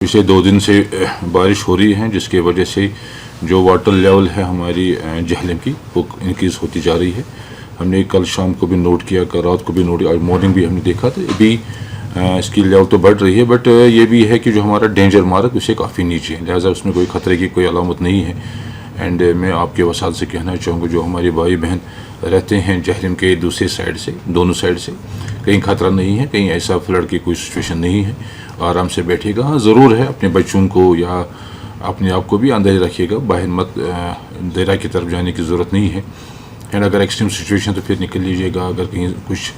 पिछले 2 दिन से बारिश हो रही है, जिसकी वजह से जो वाटर लेवल है हमारी जहलम की वो इंक्रीज़ होती जा रही है। हमने कल शाम को भी नोट किया, कल रात को भी नोट किया, आज मॉर्निंग भी हमने देखा तो अभी इसकी लेवल तो बढ़ रही है, बट ये भी है कि जो हमारा डेंजर मार्क उससे काफ़ी नीचे है, लिहाजा उसमें कोई ख़तरे की कोई अलामत नहीं है। एंड मैं आपके वसात से कहना चाहूँगा, जो हमारे भाई बहन रहते हैं जहलम के दूसरे साइड से, दोनों साइड से कहीं ख़तरा नहीं है, कहीं ऐसा फ्लड की कोई सिचुएशन नहीं है, आराम से बैठिएगा। हाँ ज़रूर है, अपने बच्चों को या अपने आप को भी अंदाज़ रखिएगा, बाहर मत दरिया की तरफ जाने की ज़रूरत नहीं है। एंड अगर एक्सट्रीम सिचुएशन तो फिर निकल लीजिएगा, अगर कहीं कुछ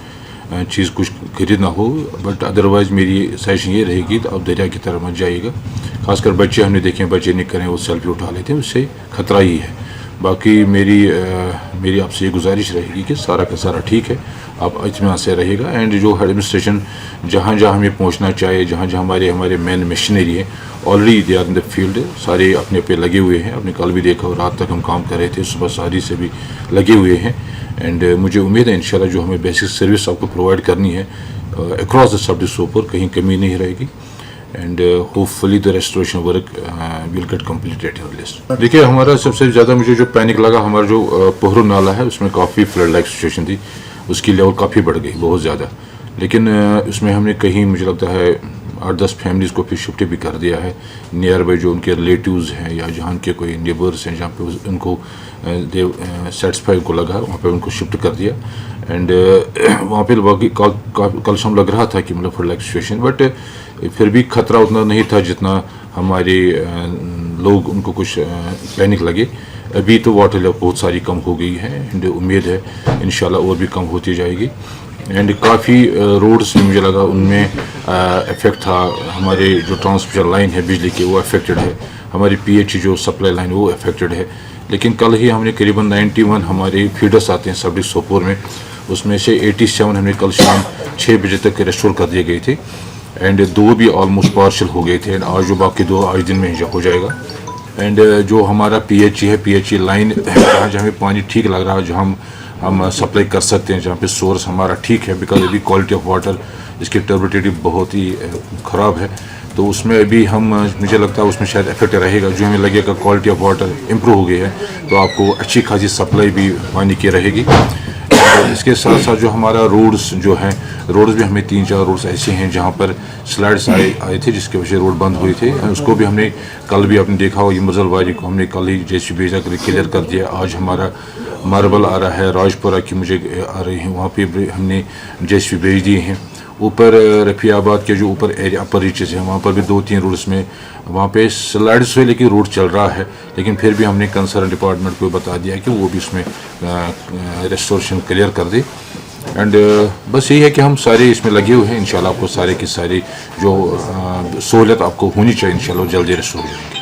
चीज़ कुछ खरीद ना हो, बट अदरवाइज़ मेरी सजेशन ये रहेगी तो आप दरिया की तरफ मत जाइएगा। खासकर बच्चे हमने देखे, बच्चे नहीं करें वो सेल्फी उठा लेते हैं, उससे ख़तरा ही है। बाकी मेरी आपसे ये गुजारिश रहेगी कि सारा का सारा ठीक है, आप इत्मीनान से रहेगा। एंड जो एडमिनिस्ट्रेशन जहाँ जहाँ हमें पहुँचना चाहिए, जहाँ जहाँ हमारे मेन मशीनरी है, already they are in the field, सारे अपने पे लगे हुए हैं। आपने कल भी देखा और रात तक हम काम कर रहे थे, सुबह सारी से भी लगे हुए हैं। एंड मुझे उम्मीद है इंशाल्लाह जो हमें बेसिक सर्विस आपको प्रोवाइड करनी है अक्रॉस द सब डिस्ट्रिक्ट, कहीं कमी नहीं रहेगी। And hopefully the restoration work will get completed in list. देखिए, हमारा सबसे ज़्यादा मुझे जो पैनिक लगा, हमारा जो पोहरो नाला है उसमें काफ़ी फ्लड लाइक सिचुएशन थी, उसकी लेवल काफ़ी बढ़ गई, बहुत ज़्यादा। लेकिन उसमें हमने कहीं मुझे लगता है 8-10 फैमिलीज़ को फिर शिफ्ट भी कर दिया है नियर बाई, जो उनके रिलेटिव्स हैं या जहाँ के कोई नेबर्स हैं, जहाँ पे उनको सेटिस्फाई को लगा वहाँ पे उनको शिफ्ट कर दिया। एंड वहाँ पे बाकी कल शाम लग रहा था कि मतलब फ्लड लाइक सिचुएशन, बट फिर भी ख़तरा उतना नहीं था जितना हमारे लोग उनको कुछ पैनिक लगे। अभी तो वाटर लेवल बहुत सारी कम हो गई है, एंड उम्मीद है इंशाल्लाह और भी कम होती जाएगी। एंड काफ़ी रोड्स मुझे लगा उनमें इफेक्ट था, हमारे जो ट्रांसमिशन लाइन है बिजली की वो अफेक्टेड है, हमारी पीएच जो सप्लाई लाइन वो अफेक्टेड है। लेकिन कल ही हमने करीबन 91 हमारे फीडर्स आते हैं सब डिस्ट्रिक्ट सोपोर में, उसमें से 87 हमने कल शाम 6 बजे तक रेस्टोर कर दिए गए थे। एंड 2 भी ऑलमोस्ट पार्शल हो गए थे, एंड आज जो बाकी 2 आज दिन में हो जाएगा। एंड जो हमारा पीएचई है, पीएचई लाइन जहाँ जहाँ पानी ठीक लग रहा है, जहाँ हम सप्लाई कर सकते हैं, जहाँ पे सोर्स हमारा ठीक है, बिकॉज अभी क्वालिटी ऑफ वाटर इसकी टर्बिडिटी बहुत ही ख़राब है, तो उसमें अभी हम मुझे लगता है उसमें शायद इफेक्ट रहेगा। जो हमें लगेगा क्वालिटी ऑफ वाटर इम्प्रूव हो गई है तो आपको अच्छी खासी सप्लाई भी पानी की रहेगी। इसके साथ साथ जो हमारा रोड्स जो हैं, रोड्स भी हमें 3-4 रोड्स ऐसे हैं जहाँ पर स्लाइड्स आए थे, जिसकी वजह से रोड बंद हुए थे। उसको भी हमने कल भी आपने देखा हो, यमुना वारी को हमने कल ही जेसीबी भेजा कर क्लियर कर दिया। आज हमारा मार्बल आ रहा है, राजपुरा की मुझे आ रही है, वहाँ पे हमने जेसीबी भेज दिए हैं। ऊपर रफियाबाद के जो ऊपर एरिया अपर रीचेस है, वहाँ पर भी 2-3 रोड्स में वहाँ पे स्लाइड्स हुए, लेकिन रोड चल रहा है। लेकिन फिर भी हमने कंसर्न डिपार्टमेंट को बता दिया कि वो भी उसमें रेस्टोरेशन क्लियर कर दे। एंड बस यही है कि हम सारे इसमें लगे हुए हैं, इंशाल्लाह आपको सारे की सारी जो सहूलियत आपको होनी चाहिए इंशाल्लाह जल्दी रेस्टोर करेंगे।